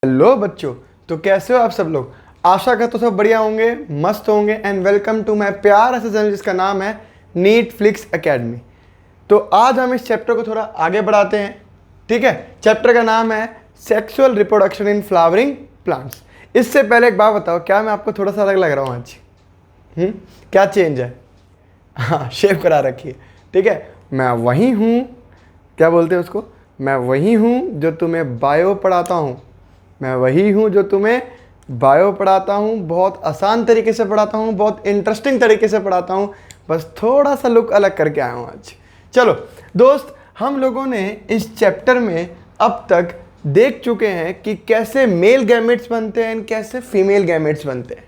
Hello बच्चों, तो कैसे हो आप सब लोग। आशा करता हूँ सब बढ़िया होंगे, मस्त होंगे। एंड वेलकम टू माय प्यारा सा चैनल जिसका नाम है नीट फ्लिक्स एकेडमी। तो आज हम इस चैप्टर को थोड़ा आगे बढ़ाते हैं। ठीक है, चैप्टर का नाम है sexual reproduction in flowering plants. इससे पहले एक बात बताओ, क्या मैं आपको थोड़ा सा अलग लग रहा हूँ आज? क्या चेंज है? हाँ, शेव करा रखी है। ठीक है, मैं वही हूँ, क्या बोलते हैं उसको, मैं वही हूँ जो तुम्हें बायो पढ़ाता हूँ। मैं वही हूँ जो तुम्हें बायो पढ़ाता हूँ। बहुत आसान तरीके से पढ़ाता हूँ, बहुत इंटरेस्टिंग तरीके से पढ़ाता हूँ। बस थोड़ा सा लुक अलग करके आया हूँ आज। चलो दोस्त, हम लोगों ने इस चैप्टर में अब तक देख चुके हैं कि कैसे मेल गैमेट्स बनते हैं, कैसे फीमेल गैमेट्स बनते हैं।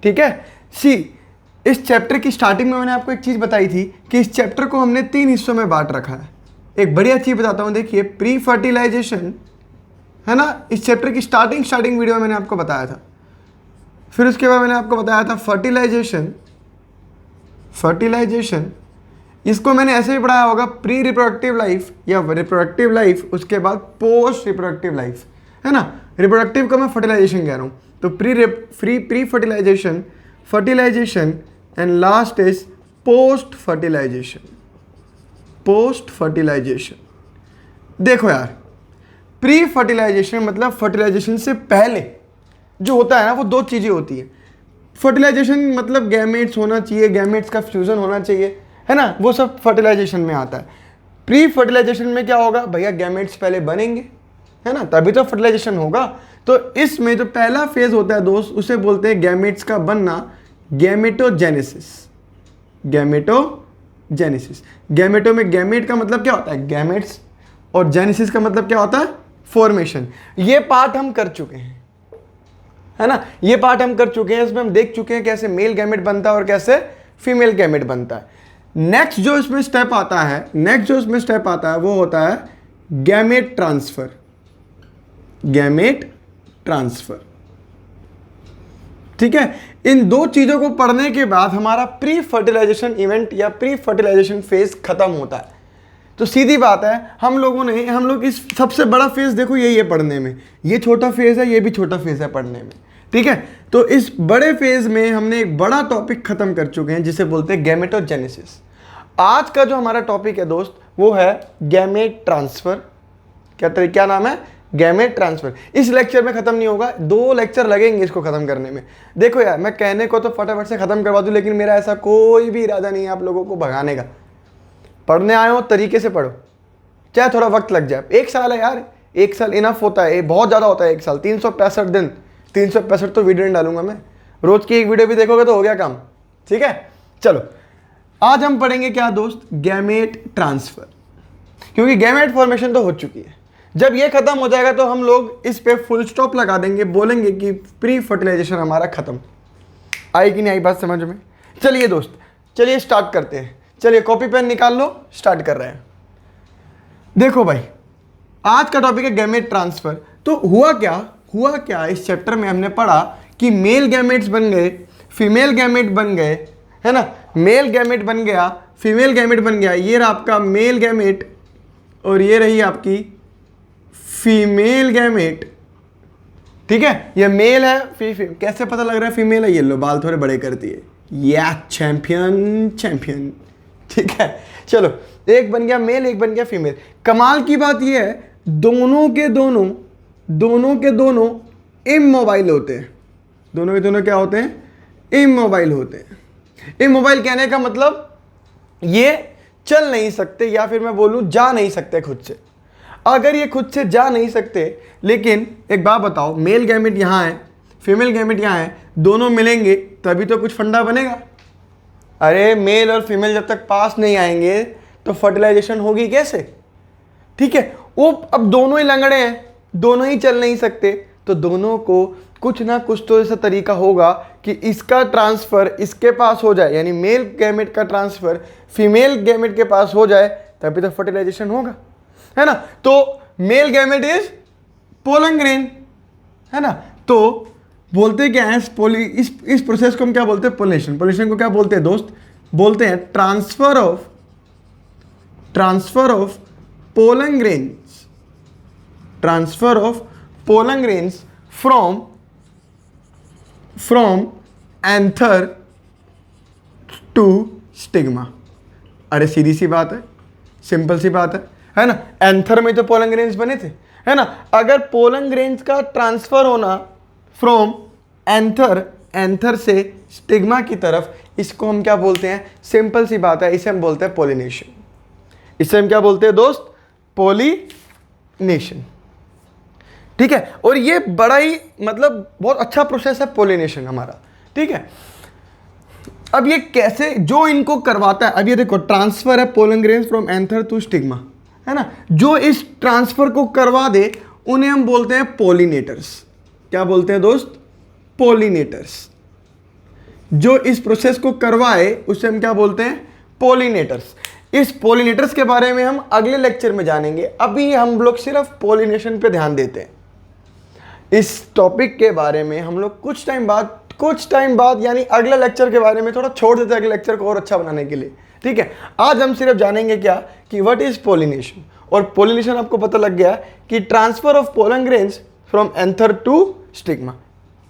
ठीक है, इस चैप्टर की स्टार्टिंग में मैंने आपको एक चीज़ बताई थी कि इस चैप्टर को हमने 3 हिस्सों में बांट रखा है। एक बढ़िया चीज़ बताता हूँ, देखिए, प्री फर्टिलाइजेशन है ना। इस चैप्टर की स्टार्टिंग वीडियो में मैंने आपको बताया था। फिर उसके बाद मैंने आपको बताया था फर्टिलाइजेशन। इसको मैंने ऐसे भी पढ़ाया होगा, प्री रिप्रोडक्टिव लाइफ या रिप्रोडक्टिव लाइफ, उसके बाद पोस्ट रिप्रोडक्टिव लाइफ, है ना। रिप्रोडक्टिव का मैं फर्टिलाइजेशन कह रहा हूँ, तो pre fertilization and last is post fertilization. देखो यार, प्री फर्टिलाइजेशन मतलब फर्टिलाइजेशन से पहले जो होता है ना, वो 2 चीज़ें होती है। फर्टिलाइजेशन मतलब गैमेट्स होना चाहिए, गैमेट्स का फ्यूजन होना चाहिए, है ना, वो सब फर्टिलाइजेशन में आता है। प्री फर्टिलाइजेशन में क्या होगा भैया, गैमेट्स पहले बनेंगे, है ना, तभी तो फर्टिलाइजेशन होगा। तो इसमें जो पहला फेज होता है दोस्त, उसे बोलते हैं गैमेट्स का बनना, गैमेटो में गैमेट का मतलब क्या होता है, गैमेट्स, और जेनेसिस का मतलब क्या होता है, फॉर्मेशन। ये पार्ट हम कर चुके हैं, है ना, ये पार्ट हम कर चुके हैं। इसमें हम देख चुके हैं कैसे मेल गैमेट बनता है और कैसे फीमेल गैमेट बनता है। नेक्स्ट जो इसमें स्टेप आता है वो होता है गैमेट ट्रांसफर। ठीक है, इन 2 चीजों को पढ़ने के बाद हमारा प्री फर्टिलाइजेशन इवेंट या प्री फर्टिलाइजेशन फेज खत्म होता है। तो सीधी बात है, हम लोग इस सबसे बड़ा फेज देखो यही है पढ़ने में। ये छोटा फेज है, ये भी छोटा फेज है पढ़ने में। ठीक है, तो इस बड़े फेज में हमने एक बड़ा टॉपिक खत्म कर चुके हैं जिसे बोलते हैं गैमेटोजेनेसिस। आज का जो हमारा टॉपिक है दोस्त, वो है गैमेट ट्रांसफर। क्या नाम है, गैमेट ट्रांसफर। इस लेक्चर में खत्म नहीं होगा, 2 लेक्चर लगेंगे इसको खत्म करने में। देखो यार, मैं कहने को तो फटाफट से खत्म करवा दूं, लेकिन मेरा ऐसा कोई भी इरादा नहीं है आप लोगों को भगाने का। पढ़ने आए हो तरीके से पढ़ो, चाहे थोड़ा वक्त लग जाए। 1 साल है यार, 1 साल इनफ होता है, बहुत ज़्यादा होता है 1 साल। 365 दिन, 365 तो वीडियो नहीं डालूंगा मैं, रोज की 1 वीडियो भी देखोगे तो हो गया काम। ठीक है, चलो आज हम पढ़ेंगे क्या दोस्त, गैमेट ट्रांसफर। क्योंकि गैमेट फॉर्मेशन तो हो चुकी है, जब ये खत्म हो जाएगा तो हम लोग इस पे फुल स्टॉप लगा देंगे, बोलेंगे कि प्री फर्टिलाइजेशन हमारा खत्म। आई कि नहीं आई बात समझ में? चलिए दोस्त, चलिए स्टार्ट करते हैं। चलिए कॉपी पेन निकाल लो, स्टार्ट कर रहे हैं। देखो भाई, आज का टॉपिक है गैमेट ट्रांसफर। तो हुआ क्या इस चैप्टर में हमने पढ़ा कि मेल गैमेट्स बन गए, फीमेल गैमेट बन गए, है ना। मेल गैमेट बन गया, फीमेल गैमेट बन गया। ये रहा आपका मेल गैमेट और ये रही आपकी फीमेल गैमेट। ठीक है, ये मेल है, फीमेल। कैसे पता लग रहा है फीमेल है? ये लो, बाल थोड़े बड़े करती है, या चैंपियन। ठीक है, चलो, एक बन गया मेल, एक बन गया फीमेल। कमाल की बात यह है, दोनों के दोनों इमोबाइल होते हैं। दोनों के दोनों क्या होते हैं? इमोबाइल होते हैं। इमोबाइल कहने का मतलब ये चल नहीं सकते, या फिर मैं बोलूं जा नहीं सकते खुद से। अगर ये खुद से जा नहीं सकते, लेकिन एक बात बताओ, मेल गैमेट यहाँ है, फीमेल गैमेट यहाँ है, दोनों मिलेंगे तभी तो कुछ फंडा बनेगा। अरे मेल और फीमेल जब तक पास नहीं आएंगे तो फर्टिलाइजेशन होगी कैसे? ठीक है, वो अब दोनों ही लंगड़े हैं, दोनों ही चल नहीं सकते, तो दोनों को कुछ ना कुछ तो ऐसा तरीका होगा कि इसका ट्रांसफर इसके पास हो जाए, यानी मेल गैमेट का ट्रांसफर फीमेल गैमेट के पास हो जाए, तभी तो फर्टिलाइजेशन होगा, है ना। तो male gamete is pollen grain, है ना। तो बोलते क्या है इस प्रोसेस को हम क्या बोलते हैं? पोलिनेशन को क्या बोलते हैं दोस्त? बोलते हैं transfer of pollen grains. Transfer of pollen grains from anther to stigma. अरे सीधी सी बात है, सिंपल सी बात है ना। एंथर में तो पोलन ग्रेन्स बने थे, है ना। अगर पोलन ग्रेन्स का ट्रांसफर होना फ्रॉम एंथर से स्टिग्मा की तरफ, इसको हम क्या बोलते हैं? सिंपल सी बात है, इसे हम बोलते हैं पोलिनेशन। इसे हम क्या बोलते हैं दोस्त? पोलिनेशन। ठीक है, और ये बड़ा ही मतलब बहुत अच्छा प्रोसेस है पोलिनेशन हमारा। ठीक है, अब ये कैसे जो इनको करवाता है, अब ये देखो ट्रांसफर है pollen grains from anther to stigma, है ना। जो इस ट्रांसफर को करवा दे उन्हें हम बोलते हैं पोलिनेटर्स। क्या बोलते हैं दोस्त? पोलिनेटर्स। जो इस प्रोसेस को करवाए उसे हम क्या बोलते हैं? पोलिनेटर्स। इस पोलिनेटर्स के बारे में हम अगले लेक्चर में जानेंगे। अभी हम लोग सिर्फ पोलिनेशन पे ध्यान देते हैं। इस टॉपिक के बारे में हम लोग कुछ टाइम बाद यानी अगले लेक्चर के बारे में थोड़ा छोड़ देते हैं, अगले लेक्चर को और अच्छा बनाने के लिए। ठीक है, आज हम सिर्फ जानेंगे क्या कि व्हाट इज पोलिनेशन। और पोलिनेशन आपको पता लग गया कि transfer of pollen grains from anther to stigma.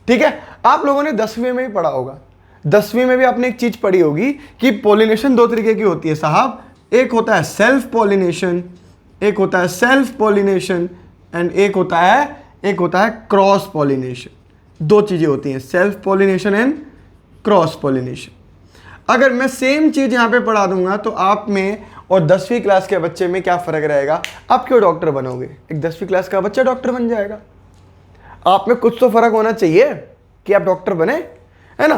ठीक है, आप लोगों ने 10वीं में भी पढ़ा होगा, 10वीं में भी आपने एक चीज पढ़ी होगी कि पोलिनेशन दो तरीके की होती है साहब। एक होता है सेल्फ पोलिनेशन, एक होता है सेल्फ पोलिनेशन एंड एक होता है क्रॉस पोलिनेशन। दो चीजें होती हैं, self pollination and cross pollination. अगर मैं सेम चीज यहां पे पढ़ा दूंगा तो आप में और 10वीं क्लास के बच्चे में क्या फर्क रहेगा? आप क्यों डॉक्टर बनोगे? एक 10वीं क्लास का बच्चा डॉक्टर बन जाएगा। आप में कुछ तो फर्क होना चाहिए कि आप डॉक्टर बने, है ना।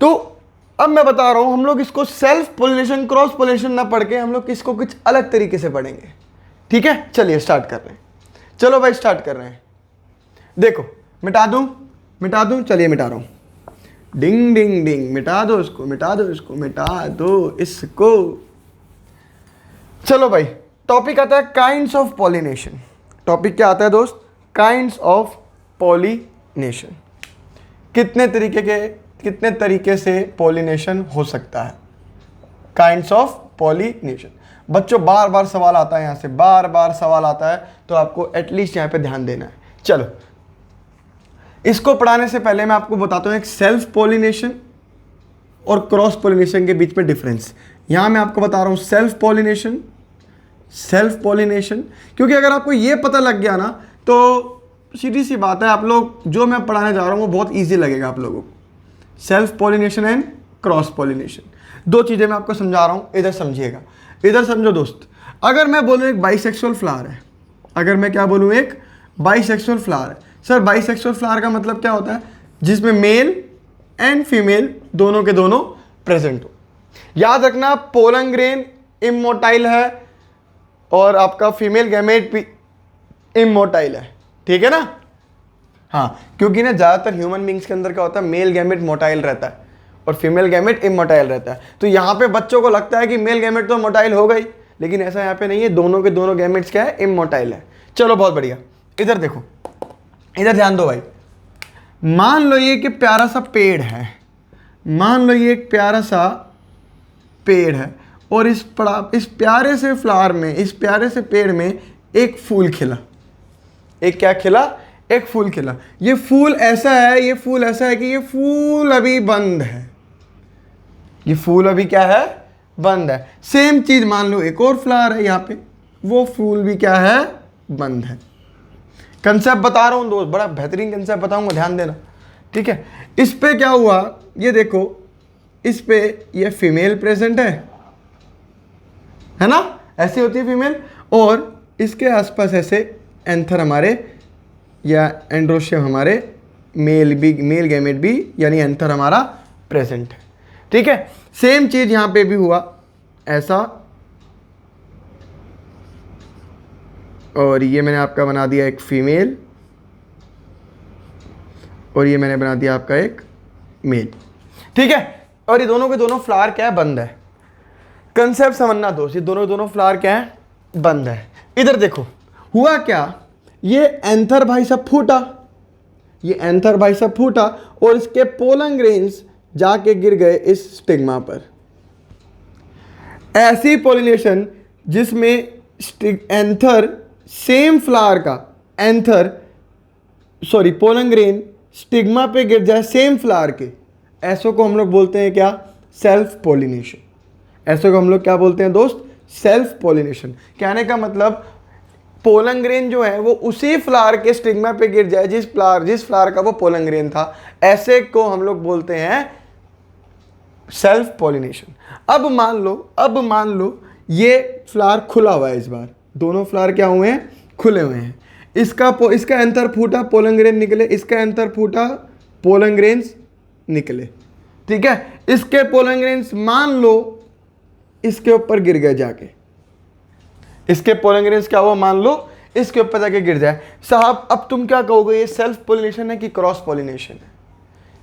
तो अब मैं बता रहा हूं, हम लोग इसको सेल्फ पोलिनेशन क्रॉस पोलिनेशन ना पढ़ के हम लोग इसको कुछ अलग तरीके से पढ़ेंगे। ठीक है, चलिए स्टार्ट कर रहे हैं। चलो भाई स्टार्ट कर रहे हैं। देखो मिटा दूं, चलिए मिटा रहा हूं। डिंग डिंग डिंग, मिटा दो इसको, मिटा दो इसको। चलो भाई, टॉपिक आता है काइंड्स ऑफ पॉलिनेशन। टॉपिक क्या आता है दोस्त? Kinds of pollination. कितने तरीके से पॉलिनेशन हो सकता है? Kinds of pollination. बच्चों बार बार सवाल आता है, यहां से बार बार सवाल आता है, तो आपको एटलीस्ट यहां पे ध्यान देना है। चलो, इसको पढ़ाने से पहले मैं आपको बताता हूं एक सेल्फ पॉलिनेशन और क्रॉस पॉलिनेशन के बीच में डिफरेंस। यहां मैं आपको बता रहा हूं सेल्फ पॉलिनेशन, क्योंकि अगर आपको ये पता लग गया ना तो सीधी सी बात है, आप लोग जो मैं पढ़ाने जा रहा हूं वो बहुत ईजी लगेगा आप लोगों को। Self pollination and cross pollination, दो चीजें मैं आपको समझा रहा हूं, इधर समझिएगा, इधर समझो दोस्त। अगर मैं बोलूं एक बाइसेक्सुअल फ्लावर है, अगर मैं क्या बोलूं एक बाइसेक्सुअल फ्लावर है, सर बाइसेक्सुअल फ्लावर का मतलब क्या होता है? जिसमें मेल एंड फीमेल दोनों के दोनों प्रेजेंट हो। याद रखना, पोलन ग्रेन इमोटाइल है और आपका फीमेल गैमेट भी इमोटाइल है। ठीक है ना? हाँ, क्योंकि ना ज़्यादातर ह्यूमन बींग्स के अंदर क्या होता है, मेल गैमेट मोटाइल रहता है और फीमेल गैमेट इमोटाइल रहता है। तो यहाँ पे बच्चों को लगता है कि मेल गैमेट तो मोटाइल हो गई, लेकिन ऐसा यहाँ पे नहीं है, दोनों के दोनों गैमेट्स क्या है? इमोटाइल है। चलो बहुत बढ़िया, इधर देखो, इधर ध्यान दो भाई। मान लो ये कि प्यारा सा पेड़ है, मान लो ये एक प्यारा सा पेड़ है और इस प्यारे से फ्लावर में, इस प्यारे से पेड़ में एक फूल खिला। एक क्या खिला? एक फूल खिला। ये फूल ऐसा है कि ये फूल अभी बंद है। ये फूल अभी क्या है? बंद है। सेम चीज मान लो एक और फ्लावर है यहाँ पे, वो फूल भी क्या है? बंद है। कंसेप्ट बता रहा हूं दोस्त, बड़ा बेहतरीन कंसेप्ट बताऊंगा, ध्यान देना। ठीक है, इस पे क्या हुआ ये देखो, इस पे ये फीमेल प्रेजेंट है ना, ऐसे होती है फीमेल, और इसके आसपास ऐसे एंथर हमारे या एंड्रोशियम हमारे मेल गैमेट भी यानी एंथर हमारा प्रेजेंट है। ठीक है, सेम चीज यहां पे भी हुआ ऐसा, और ये मैंने आपका बना दिया एक फीमेल और ये मैंने बना दिया आपका एक मेल। ठीक है, और ये दोनों के दोनों फ्लावर क्या है? बंद है। कंसेप्ट समझना दोस्त, ये दोनों फ्लावर क्या है? बंद है। इधर देखो हुआ क्या, ये एंथर भाई साहब फूटा, ये एंथर भाई साहब फूटा और इसके पोलन ग्रेन्स जाके गिर गए इस स्टिग्मा पर। ऐसी पॉलिनेशन जिसमें एंथर सेम फ्लावर का anther sorry pollen grain stigma पे गिर जाए सेम फ्लावर के, ऐसो को हम लोग बोलते हैं क्या? Self pollination. ऐसो को हम लोग क्या बोलते हैं दोस्त? Self pollination. कहने का मतलब पोलन ग्रेन जो है वो उसी फ्लावर के स्टिग्मा पे गिर जाए जिस फ्लावर का वो पोलन ग्रेन था, ऐसे को हम लोग बोलते हैं सेल्फ पोलिनेशन। अब मान लो ये फ्लावर खुला हुआ है, इस बार दोनों फ्लावर क्या हुए हैं? खुले हुए हैं। इसका एंथर फूटा, पोलन ग्रेन निकले, इसका एंथर फूटा, पोलन ग्रेन्स निकले। ठीक है, इसके पोलन ग्रेन्स मान लो इसके ऊपर गिर गए जाके, इसके पोलन ग्रेन्स क्या हुआ? मान लो इसके ऊपर जाके गिर जाए। साहब अब तुम क्या कहोगे, ये सेल्फ पोलिनेशन है कि क्रॉस पोलिनेशन है?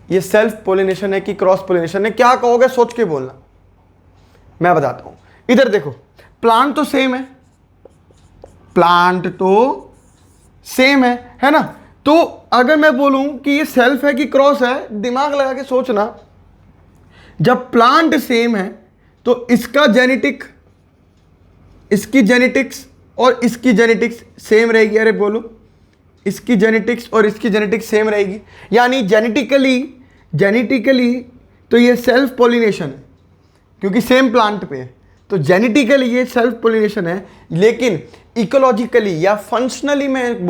ये सेल्फ पोलिनेशन है कि क्रॉस पोलिनेशन है? क्या कहोगे सोच के बोलना, मैं बताता हूं। इधर देखो, प्लांट तो सेम है, प्लांट तो सेम है ना? तो अगर मैं बोलूं कि ये सेल्फ है कि क्रॉस है, दिमाग लगा के सोचना। जब प्लांट सेम है तो इसका जेनेटिक, इसकी जेनेटिक्स और इसकी जेनेटिक्स सेम रहेगी। अरे बोलो, इसकी जेनेटिक्स और इसकी जेनेटिक्स सेम रहेगी, यानी जेनेटिकली तो ये सेल्फ पोलिनेशन है क्योंकि सेम प्लांट पे है, तो जेनेटिकली ये सेल्फ पोलिनेशन है। लेकिन इकोलॉजिकली या फंक्शनली मैं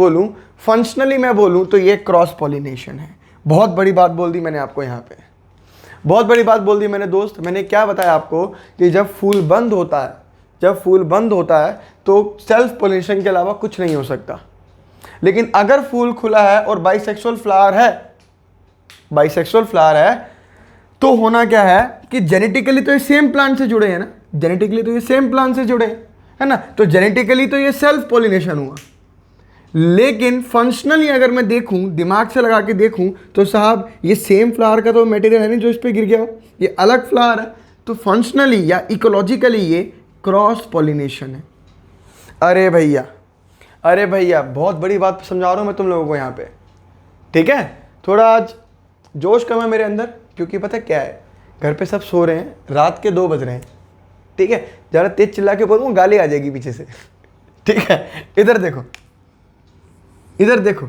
बोलूं तो ये क्रॉस पोलिनेशन है। बहुत बड़ी बात बोल दी मैंने आपको, यहाँ पे बहुत बड़ी बात बोल दी मैंने दोस्त। मैंने क्या बताया आपको कि जब फूल बंद होता है तो सेल्फ पोलिनेशन के अलावा कुछ नहीं हो सकता। लेकिन अगर फूल खुला है और बाइसेक्सुअल फ्लावर है तो होना क्या है कि जेनेटिकली तो ये सेम प्लांट से जुड़े हैं ना, है ना? तो जेनेटिकली तो ये सेल्फ पोलिनेशन हुआ। लेकिन फंक्शनली अगर मैं देखूं, दिमाग से लगा के देखूं, तो साहब ये सेम फ्लावर का तो मटेरियल है नहीं जो इस पे गिर गया हो, ये अलग फ्लावर है। तो फंक्शनली या इकोलॉजिकली ये क्रॉस पोलिनेशन है। अरे भैया बहुत बड़ी बात समझा रहा हूं मैं तुम लोगों को यहाँ पे, ठीक है? थोड़ा आज जोश कम है मेरे अंदर, क्योंकि पता क्या है, घर पे सब सो रहे हैं, रात के 2 बज रहे हैं। ठीक है, ज़रा तेज चिल्ला के बोलूँ गाली आ जाएगी पीछे से। ठीक है, इधर देखो,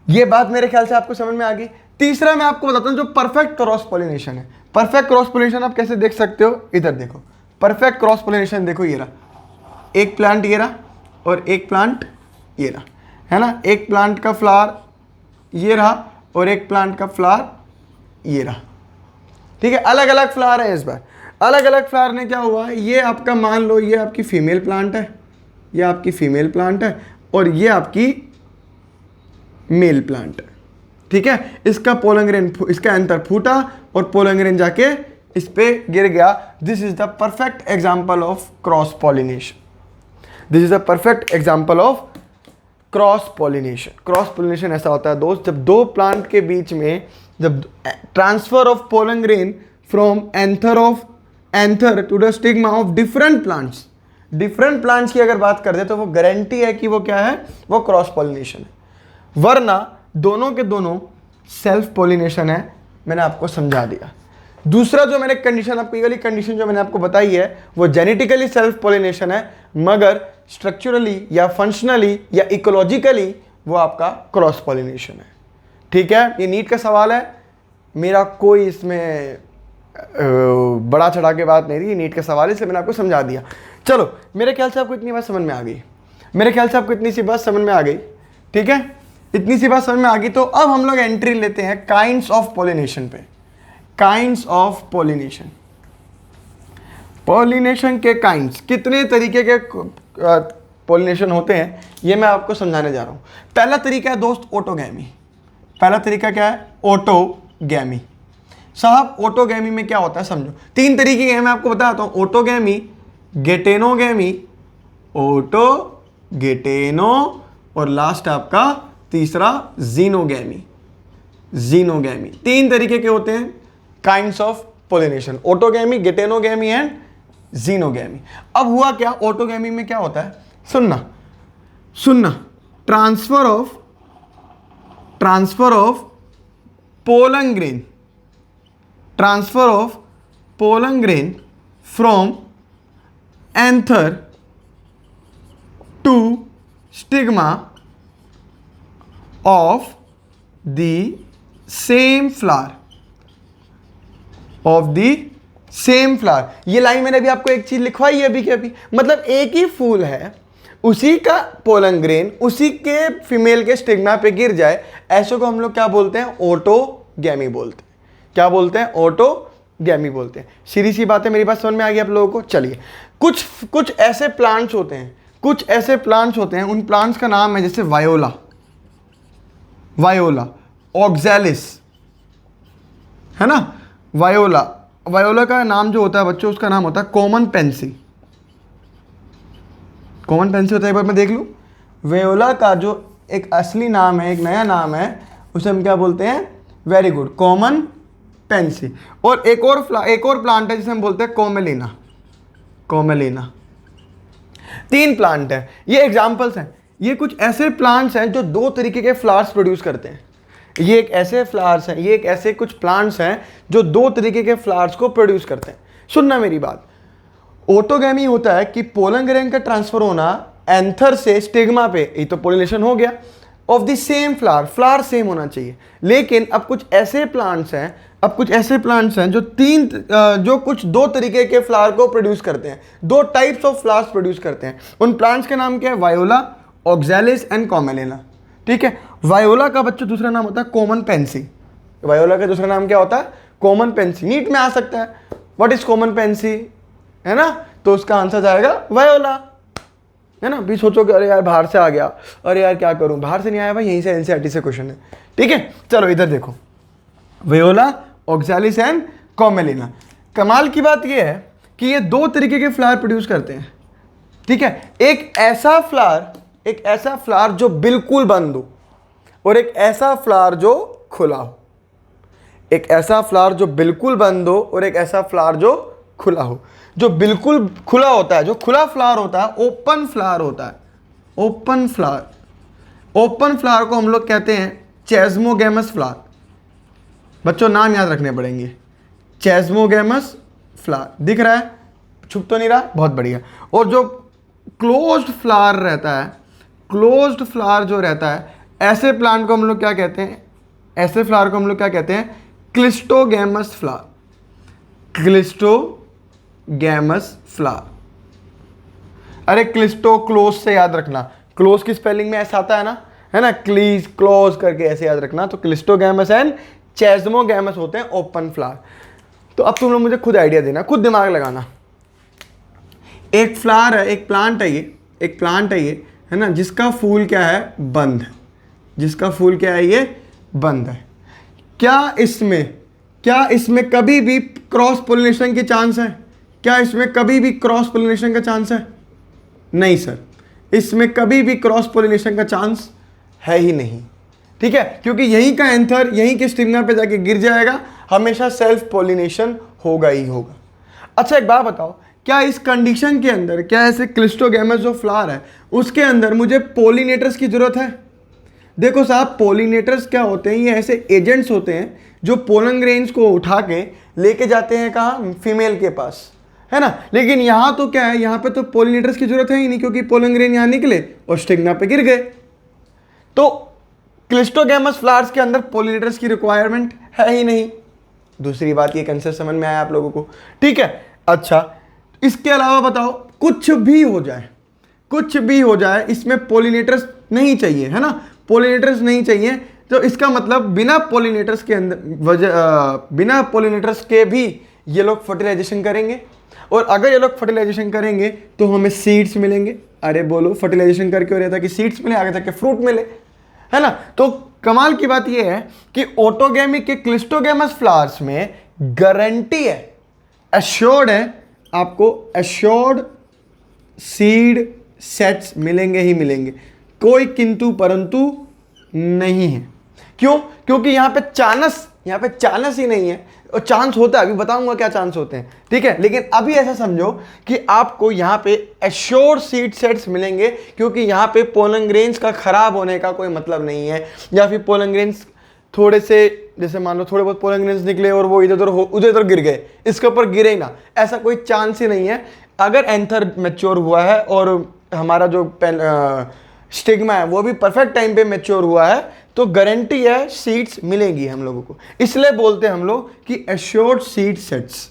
ये बात मेरे ख्याल से आपको समझ में आ गई। तीसरा मैं आपको बताता हूँ जो परफेक्ट क्रॉस पोलिनेशन है। परफेक्ट क्रॉस पोलिनेशन आप कैसे देख सकते हो? इधर देखो, परफेक्ट क्रॉस पोलिनेशन देखो, ये रहा एक प्लांट, ये रहा, और एक प्लांट ये रहा, है ना? एक प्लांट का फ्लावर ये रहा और एक प्लांट का फ्लावर ये रहा। ठीक है, अलग अलग फ्लावर है। इस बार अलग अलग फ्लावर ने क्या हुआ, ये आपका मान लो ये आपकी फीमेल प्लांट है, ये आपकी फीमेल प्लांट है, और ये आपकी मेल प्लांट है। ठीक है, इसका पोलन ग्रेन, इसका एंथर फूटा और पोलन ग्रेन जाके इस पे गिर गया। This is the perfect example of cross pollination. Cross pollination ऐसा होता है दोस्त, जब दो प्लांट के बीच में जब transfer of pollen grain from anther to the stigma of different plants की अगर बात करते तो वो गारंटी है कि वो क्या है, वो क्रॉस पॉलिनेशन है। वरना दोनों के दोनों सेल्फ पॉलिनेशन है। मैंने आपको समझा दिया। दूसरा जो मैंने कंडीशन, आपको ये वाली कंडीशन जो मैंने आपको बताई है, वो जेनेटिकली सेल्फ पॉलिनेशन है, मगर स्ट्रक्चरली या फंक्शनली या इकोलॉजिकली वो आपका क्रॉस पॉलिनेशन है। ठीक है, ये नीट का सवाल है, मेरा कोई इसमें बड़ा चढ़ा के बात नहीं रही, नीट का सवाल है, इसलिए मैंने आपको समझा दिया। चलो, मेरे ख्याल से आपको इतनी बात समझ में आ गई। ठीक है, इतनी सी बात समझ में आ गई। तो अब हम लोग एंट्री लेते हैं काइंड्स ऑफ पॉलिनेशन पे। काइंड्स ऑफ पॉलिनेशन के काइंड्स, कितने तरीके के पॉलिनेशन होते हैं, ये मैं आपको समझाने जा रहा हूं। पहला तरीका है दोस्त ऑटोगैमी। पहला तरीका क्या है? ऑटोगैमी। साहब ऑटोगैमी में क्या होता है समझो, 3 तरीके के हैं, मैं आपको बताता हूं। ऑटोगैमी, गेटेनो और लास्ट आपका तीसरा जीनोगैमी। 3 तरीके के होते हैं kinds of pollination, autogamy, geitonogamy and xenogamy. अब हुआ क्या, ऑटोगैमी में क्या होता है, सुनना, transfer of pollen grain from anther to stigma of the same flower, of the same flower. ये लाइन मैंने अभी आपको एक चीज लिखवाई है अभी के अभी, मतलब एक ही फूल है, उसी का पोलन ग्रेन उसी के फीमेल के स्टिग्मा पे गिर जाए, ऐसे को हम लोग क्या बोलते हैं? ऑटोगैमी बोलते हैं। क्या बोलते हैं? ऑटोगैमी बोलते हैं। सीधी सी बात है, मेरी बात समझ में आ गई आप लोगों को? चलिए, कुछ ऐसे प्लांट्स होते हैं, कुछ ऐसे प्लांट्स होते हैं, उन प्लांट्स का नाम है जैसे वायोला, वायोला, ऑक्सैलिस, है ना, वायोला। वायोला का नाम जो होता है बच्चों, उसका नाम होता है कॉमन पेंसी। कॉमन पेंसी होता है, एक बार मैं देख लूँ। वायोला का जो एक असली नाम है, एक नया नाम है, उसे हम क्या बोलते हैं? Very good, common Pence. और एक और प्लांट है जिसे हम बोलते हैं कोमेलिना। कोमेलिना। 3 प्लांट है, ये एग्जाम्पल्स हैं। ये कुछ ऐसे प्लांट्स हैं जो 2 तरीके के फ्लावर्स प्रोड्यूस करते हैं। ये एक ऐसे फ्लावर्स हैं, ये एक ऐसे कुछ प्लांट्स हैं जो 2 तरीके के फ्लावर्स को प्रोड्यूस करते हैं। सुनना मेरी बात, ऑटोगैमी होता है कि पोलन ग्रेन का ट्रांसफर होना एंथर से स्टिग्मा पे, ये तो पोलिनेशन हो गया, of the same flower, flower same होना चाहिए। लेकिन अब कुछ ऐसे प्लांट्स हैं जो कुछ 2 तरीके के फ्लावर को प्रोड्यूस करते हैं, 2 टाइप्स ऑफ फ्लावर्स प्रोड्यूस करते हैं। उन प्लांट्स के नाम क्या है? Viola, Oxalis and Commelina. ठीक है, वायोला का बच्चों दूसरा नाम होता है कॉमन पेंसी। वायोला का दूसरा नाम क्या होता है? Common Pence. नीट में आ सकता है, व्हाट इज कॉमन पेंसी, है ना? तो उसका आंसर जाएगा वायोला, है ना? भी सोचो कि अरे यार बाहर से आ गया, अरे यार क्या करूं, बाहर से नहीं आया भाई, यहीं से एनसीईआरटी से क्वेश्चन है। ठीक है, चलो इधर देखो, वायोला, ऑक्सैलिस एंड कोमेलिना। कमाल की बात यह है कि ये 2 तरीके के फ्लावर प्रोड्यूस करते हैं। ठीक है, एक ऐसा फ्लावर जो बिल्कुल बंद हो, और एक ऐसा फ्लावर जो खुला हो। एक ऐसा फ्लावर जो बिल्कुल बंद हो और एक ऐसा फ्लावर जो खुला हो। जो बिल्कुल खुला होता है, जो खुला फ्लावर होता है, ओपन फ्लावर होता है। ओपन फ्लावर को हम लोग कहते हैं चेस्मोगैमस फ्लावर। बच्चों नाम याद रखने पड़ेंगे, चेस्मोगैमस फ्लावर। दिख रहा है? छुप तो नहीं रहा? बहुत बढ़िया। और जो क्लोज्ड फ्लावर रहता है, क्लोज्ड फ्लावर जो रहता है, ऐसे प्लांट को हम लोग क्या कहते हैं? ऐसे फ्लावर को हम लोग क्या कहते हैं? Cleistogamous flower. Cleistogamous flower. अरे क्लिस्टो क्लोज से याद रखना, क्लोज की स्पेलिंग में ऐसा आता है ना, है ना, क्लीज क्लोज करके ऐसे याद रखना। तो क्लिस्टोगैमस एंड चेस्मोगैमस होते हैं ओपन फ्लावर। तो अब तुम लोग मुझे खुद आइडिया देना, खुद दिमाग लगाना। एक फ्लावर है, एक प्लांट है ये, है ना, जिसका फूल क्या है? बंद है। जिसका फूल क्या है? ये बंद है। क्या इसमें कभी भी क्रॉस पोलिनेशन की चांस है? क्या इसमें कभी भी क्रॉस पोलिनेशन का चांस है? नहीं सर, इसमें कभी भी क्रॉस पोलिनेशन का चांस है ही नहीं। ठीक है, क्योंकि यहीं का एंथर यहीं के स्टिग्मा पे जाके गिर जाएगा, हमेशा सेल्फ पोलिनेशन होगा ही होगा। अच्छा एक बात बताओ, क्या इस कंडीशन के अंदर, क्या ऐसे क्लिस्टोगैमस जो फ्लावर है उसके अंदर मुझे पोलिनेटर्स की जरूरत है? देखो साहब, पोलिनेटर्स क्या होते हैं? ये ऐसे एजेंट्स होते हैं जो पोलन ग्रेन्स को उठा के लेके जाते हैं कहाँ? फीमेल के पास, है ना। लेकिन यहाँ तो क्या है, यहाँ पे तो पोलिनेटर्स की जरूरत है ही नहीं, क्योंकि पोलन ग्रेन यहाँ निकले और स्टिग्मा पे गिर गए। तो क्लिस्टोगैमस फ्लावर्स के अंदर पोलिनेटर्स की रिक्वायरमेंट है ही नहीं। दूसरी बात, ये कंसेप्ट समझ में आया आप लोगों को? ठीक है। अच्छा, इसके अलावा बताओ, कुछ भी हो जाए इसमें पोलिनेटर्स नहीं चाहिए, है ना, पोलिनेटर्स नहीं चाहिए। तो इसका मतलब बिना पोलिनेटर्स के भी ये लोग फर्टिलाइजेशन करेंगे, और अगर ये लोग फर्टिलाइजेशन करेंगे तो हमें सीड्स मिलेंगे। अरे बोलो, फर्टिलाइजेशन करके हो रहता है कि सीड्स मिले, आगे जाके फ्रूट मिले, है ना। तो कमाल की बात ये है कि ऑटोगैमी के क्लिस्टोगैमस फ्लावर्स में गारंटी है, एश्योर्ड है, आपको एश्योर्ड सीड सेट्स मिलेंगे ही मिलेंगे, कोई किंतु परंतु नहीं है। क्यों? क्योंकि यहाँ पे चांस ही नहीं है। और चांस होता है, अभी बताऊंगा क्या चांस होते हैं, ठीक है। लेकिन अभी ऐसा समझो कि आपको यहाँ पे एश्योर्ड सीड सेट्स मिलेंगे, क्योंकि यहाँ पे पोलन ग्रेन्स का खराब होने का कोई मतलब नहीं है, या फिर पोलन ग्रेन्स थोड़े से, जैसे मान लो थोड़े बहुत पोलन ग्रेन्स निकले और वो इधर उधर गिर गए, इसके ऊपर गिरे ही ना, ऐसा कोई चांस ही नहीं है। अगर एंथर मैच्योर हुआ है और हमारा जो स्टिग्मा है वो भी परफेक्ट टाइम पे मैच्योर हुआ है, तो गारंटी है सीड्स मिलेंगी हम लोगों को, इसलिए बोलते हैं हम लोग कि एश्योर्ड सीड सेट्स।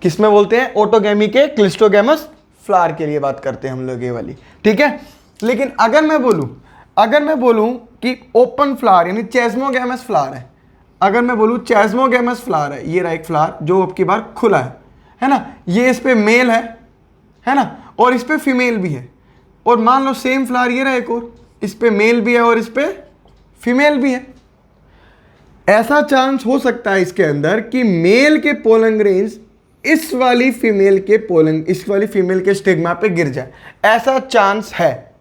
किसमें बोलते हैं? ऑटोगैमी के क्लिस्टोगैमस फ्लावर के लिए बात करते हैं हम लोग ये वाली, ठीक है। लेकिन अगर मैं बोलूं कि ओपन फ्लावर यानी चेस्मोगैमस फ्लावर है, अगर मैं बोलूं चेस्मोगैमस फ्लावर है, ये रहा एक फ्लावर जो अब की बार खुला है ना, ये इस पे मेल है ना, और इस पे फीमेल भी है, और मान लो सेम फ्लावर ये रहा एक और, इस पे मेल भी है और इस पे फीमेल भी है। ऐसा चांस हो सकता है इसके अंदर कि मेल के पोलन ग्रेन्स इस वाली फीमेल के स्टिग्मा पे गिर जाए, ऐसा चांस है।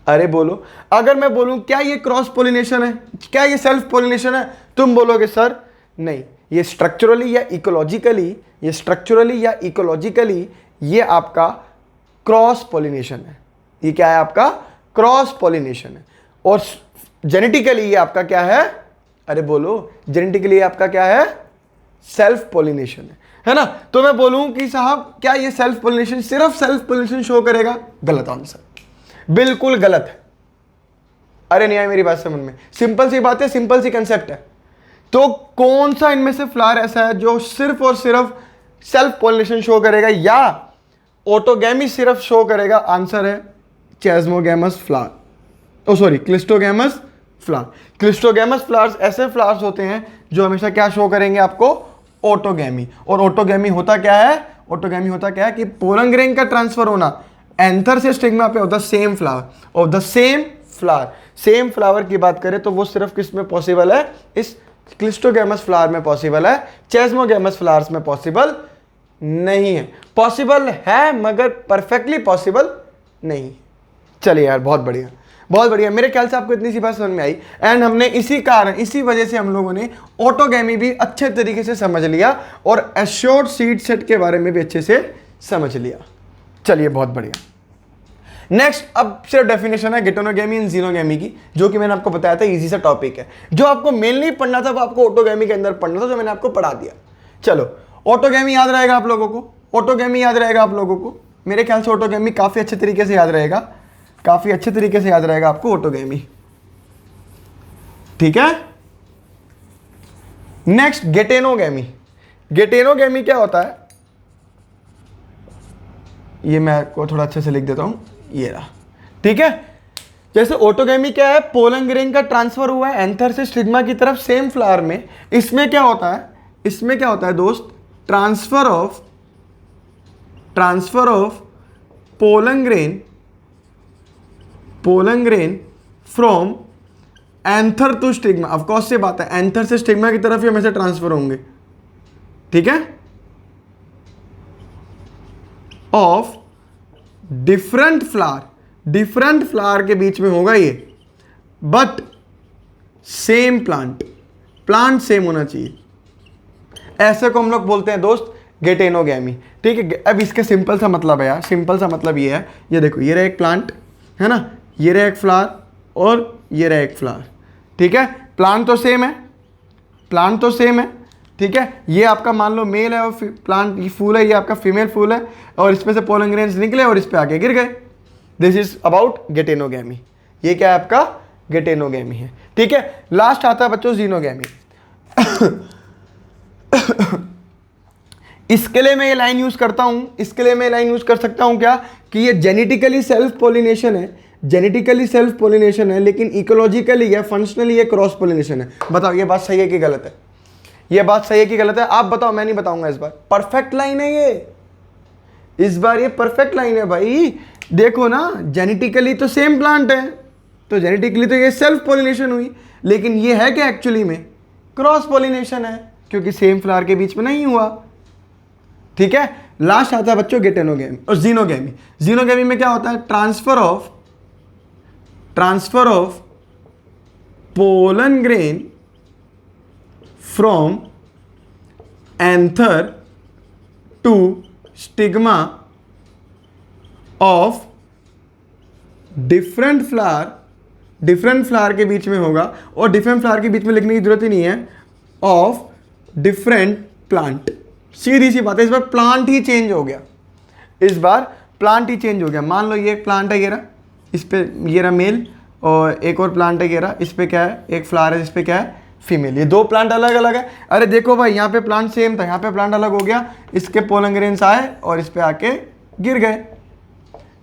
अरे बोलो, अगर मैं बोलूं क्या ये क्रॉस पोलिनेशन है, क्या ये सेल्फ पोलिनेशन है, तुम बोलोगे सर नहीं, ये स्ट्रक्चरली या इकोलॉजिकली ये आपका क्रॉस पोलिनेशन है। ये क्या है? आपका क्रॉस पोलिनेशन है। और जेनेटिकली ये आपका क्या है? अरे बोलो, जेनेटिकली आपका क्या है? सेल्फ पोलिनेशन है ना। तो मैं बोलूं कि साहब क्या ये सिर्फ सेल्फ पोलिनेशन शो करेगा? गलत आंसर, बिल्कुल गलत है। अरे नहीं आए मेरी बात समझ में? सिंपल सी बात है, सिंपल सी कंसेप्ट है। तो कौन सा इनमें से फ्लावर ऐसा है जो सिर्फ और सिर्फ सेल्फ पोलिनेशन शो करेगा या ऑटोगैमी सिर्फ शो करेगा? आंसर है chasmogamous flower, cleistogamous flower. Cleistogamous flowers ऐसे फ्लावर्स होते हैं जो हमेशा क्या शो करेंगे आपको? ऑटोगैमी। और ऑटोगैमी होता क्या है कि पोलन ग्रेन का ट्रांसफर होना एंथर से स्टिग्मा पे ऑफ द सेम फ्लावर की बात करें तो वो सिर्फ किस में पॉसिबल है? इस क्लिस्टोगैमस फ्लावर में पॉसिबल है, चेस्मोगैमस फ्लावर्स में पॉसिबल नहीं है। पॉसिबल है मगर परफेक्टली पॉसिबल नहीं। चलिए यार, बहुत बढ़िया। मेरे ख्याल से आपको इतनी सी बात समझ में आई। एंड हमने इसी वजह से हम लोगों ने ऑटोगैमी भी अच्छे तरीके से समझ लिया और एश्योर्ड सीड सेट के बारे में भी अच्छे से समझ लिया। चलिए, बहुत बढ़िया। नेक्स्ट, अब सिर्फ डेफिनेशन है गेटोनोगैमी एंड जीनोगैमी की, जो कि मैंने आपको बताया था इजी सा टॉपिक है। जो आपको मेल नहीं पढ़ना था वो आपको ऑटोगैमी के अंदर पढ़ना था, जो मैंने आपको पढ़ा दिया। चलो, ऑटोगैमी याद रहेगा आप लोगों को। मेरे ख्याल से ऑटोगैमी काफी अच्छे तरीके से याद रहेगा आपको ऑटोगैमी, ठीक है। नेक्स्ट, गेटेनोगैमी क्या होता है? ये मैं आपको थोड़ा अच्छे से लिख देता हूं, ये रहा, ठीक है। जैसे ऑटोगैमी क्या है? पोलन ग्रेन का ट्रांसफर हुआ है एंथर से स्टिग्मा की तरफ सेम फ्लावर में। इसमें क्या होता है दोस्त? Transfer of pollen grain from anther to stigma. Of course से बात है, एंथर से स्टिग्मा की तरफ ही हमेशा ट्रांसफर होंगे, ठीक है, ऑफ डिफरेंट फ्लावर के बीच में होगा ये, बट सेम प्लांट सेम होना चाहिए। ऐसे को हम लोग बोलते हैं दोस्त गेटेनोगैमी, ठीक है। अब इसका सिंपल सा मतलब है यार, सिंपल सा मतलब ये है, ये देखो, ये रहा एक प्लांट है ना, ये रहा एक फ्लावर और ये रहा एक फ्लावर, ठीक है। प्लांट तो सेम है, ठीक है। ये आपका मान लो मेल है और प्लांट ये फूल है, ये आपका फीमेल फूल है, और इसमें से पोलन ग्रेन्स निकले और इस पे आके गिर गए। This is about geitonogamy. ये क्या है? आपका गेटेनोगैमी है, ठीक है। लास्ट आता है बच्चों जीनोगैमी। इसके लिए मैं ये लाइन यूज करता हूं, कर सकता हूं क्या कि ये जेनेटिकली सेल्फ पोलिनेशन है, लेकिन इकोलॉजिकली या फंक्शनली ये क्रॉस पोलिनेशन है। बताओ ये बात सही है कि गलत है? आप बताओ, मैं नहीं बताऊंगा इस बार। परफेक्ट लाइन है ये, इस बार ये परफेक्ट लाइन है भाई। देखो ना, जेनेटिकली तो सेम प्लांट है, तो जेनेटिकली तो ये सेल्फ पोलिनेशन हुई, लेकिन ये है क्या एक्चुअली में? क्रॉस पोलिनेशन है, क्योंकि सेम फ्लावर के बीच में नहीं हुआ, ठीक है। लास्ट आता है बच्चों गेटेनोगैमी और जीनोगैमी में क्या होता है? Transfer of pollen grain from anther to stigma of different flower के बीच में होगा, और डिफरेंट फ्लावर के बीच में लिखने की जरूरत ही नहीं है, ऑफ डिफरेंट प्लांट। सीधी सी बात है, इस बार प्लांट ही चेंज हो गया। मान लो ये एक प्लांट है, ये रहा, इस पे ये रहा मेल और एक और प्लांट है ये रहा, इस पे क्या है, एक फ्लावर है, इस पे क्या है, फीमेल। ये दो प्लांट अलग अलग है। अरे देखो भाई, यहाँ पे प्लांट सेम था, यहाँ पे प्लांट अलग हो गया, इसके पोलन ग्रेन्स आए और इस पे आके गिर गए।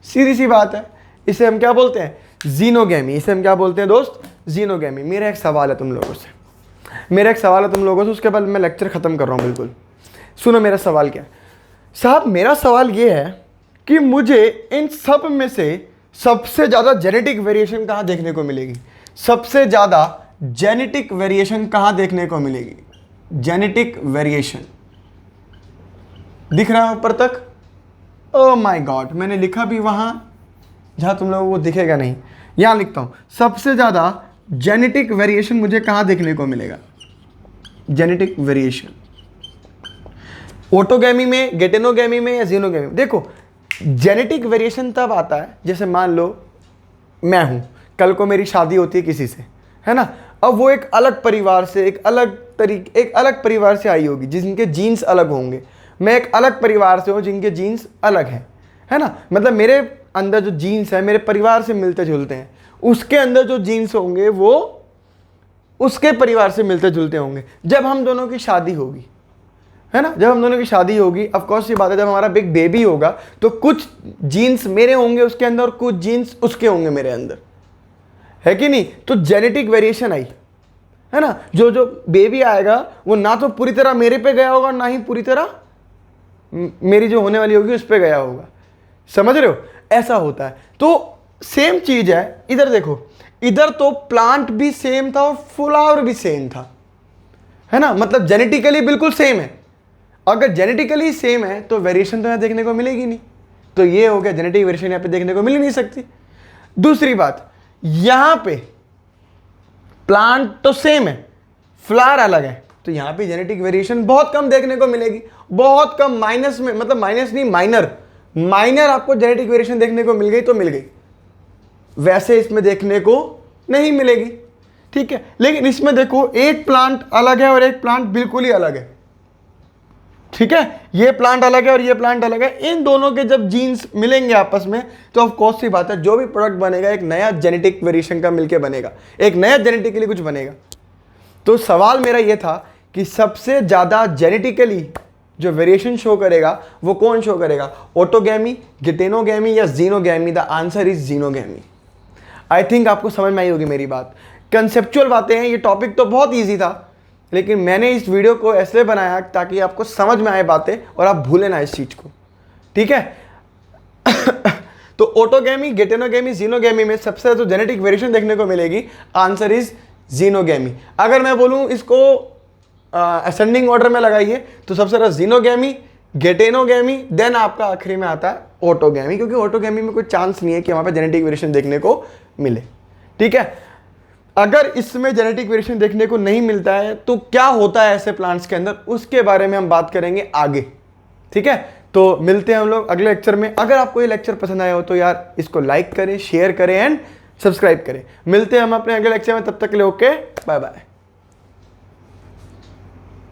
सीधी सी बात है। इसे हम क्या बोलते हैं, जीनोगैमी। इसे हम क्या बोलते हैं दोस्त, जीनोगैमी। मेरा एक सवाल है तुम लोगों से, उसके बाद मैं लेक्चर खत्म कर रहा हूँ। बिल्कुल सुनो मेरा सवाल क्या है साहब। मेरा सवाल ये है कि मुझे इन सब में से सबसे ज़्यादा जेनेटिक वेरिएशन कहाँ देखने को मिलेगी, सबसे ज़्यादा जेनेटिक वेरिएशन कहाँ देखने को मिलेगी। जेनेटिक वेरिएशन दिख रहा है ऊपर तक? ओह माय गॉड, मैंने लिखा भी वहाँ जहाँ तुम लोगों को दिखेगा नहीं, यहाँ लिखता हूँ। सबसे ज़्यादा जेनेटिक वेरिएशन मुझे कहाँ देखने को मिलेगा, जेनेटिक वेरिएशन ऑटोगैमी में, गेटेनोगैमी में या जीनोगैमी में। देखो जेनेटिक वेरिएशन तब आता है जैसे मान लो मैं हूँ, कल को मेरी शादी होती है किसी से, है ना। अब वो एक अलग परिवार से, एक अलग परिवार से आई होगी जिनके जीन्स अलग होंगे। मैं एक अलग परिवार से हूँ जिनके जीन्स अलग हैं, है ना। मतलब मेरे अंदर जो जीन्स है मेरे परिवार से मिलते जुलते हैं, उसके अंदर जो जीन्स होंगे वो उसके परिवार से मिलते जुलते होंगे। जब हम दोनों की शादी होगी, है ना, जब हम दोनों की शादी होगी, ऑफ कोर्स ये बात है, जब हमारा बिग बेबी होगा तो कुछ जीन्स मेरे होंगे उसके अंदर और कुछ जीन्स उसके होंगे मेरे अंदर, है कि नहीं। तो जेनेटिक वेरिएशन आई, है ना। जो जो बेबी आएगा वो ना तो पूरी तरह मेरे पे गया होगा, ना ही पूरी तरह मेरी जो होने वाली होगी उस पे गया होगा। समझ रहे हो, ऐसा होता है। तो सेम चीज है इधर। देखो इधर तो प्लांट भी सेम था और फ्लावर भी सेम था, है ना। मतलब जेनेटिकली बिल्कुल सेम है। अगर जेनेटिकली सेम है तो वेरिएशन तो यहाँ देखने को मिलेगी नहीं। तो ये हो गया, जेनेटिक वेरिएशन यहाँ पे देखने को मिल ही नहीं सकती। दूसरी बात, यहां पे प्लांट तो सेम है, फ्लावर अलग है, तो यहां पे जेनेटिक वेरिएशन बहुत कम देखने को मिलेगी, बहुत कम। माइनस में, मतलब माइनस नहीं, माइनर आपको जेनेटिक वेरिएशन देखने को मिल गई तो मिल गई, वैसे इसमें देखने को नहीं मिलेगी, ठीक है। लेकिन इसमें देखो एक प्लांट अलग है और एक प्लांट बिल्कुल ही अलग है, ठीक है। ये प्लांट अलग है और ये प्लांट अलग है। इन दोनों के जब जीन्स मिलेंगे आपस में तो ऑफ कोर्स सी बात है, जो भी प्रोडक्ट बनेगा एक नया जेनेटिक वेरिएशन का मिलके बनेगा, एक नया जेनेटिकली कुछ बनेगा। तो सवाल मेरा ये था कि सबसे ज्यादा जेनेटिकली जो वेरिएशन शो करेगा वो कौन शो करेगा, ऑटोगैमी, गेटेनोगैमी या xenogamy. The answer is xenogamy. I think आपको समझ में आई होगी मेरी बात। कंसेप्चुअल बातें हैं, ये टॉपिक तो बहुत ईजी था, लेकिन मैंने इस वीडियो को ऐसे बनाया ताकि आपको समझ में आए बातें और आप भूलें ना इस चीज को, ठीक है। तो ऑटोगैमी, गेटेनोगैमी, जीनोगैमी में सबसे ज्यादा जेनेटिक वेरिएशन देखने को मिलेगी, आंसर इज जीनोगैमी। अगर मैं बोलूं इसको असेंडिंग ऑर्डर में लगाइए तो सबसे ज्यादा जीनोगैमी, गेटेनोगैमी, देन आपका आखिरी में आता है ऑटोगैमी, क्योंकि ऑटोगैमी में कोई चांस नहीं है कि वहां पे जेनेटिक वेरिएशन देखने को मिले, ठीक है। अगर इसमें जेनेटिक वेरिएशन देखने को नहीं मिलता है तो क्या होता है ऐसे प्लांट्स के अंदर, उसके बारे में हम बात करेंगे आगे, ठीक है। तो मिलते हैं हम लोग अगले लेक्चर में। अगर आपको ये लेक्चर पसंद आया हो तो यार इसको लाइक करें, शेयर करें एंड सब्सक्राइब करें। मिलते हैं हम अपने अगले लेक्चर में, तब तक के लिए ओके, बाय बाय।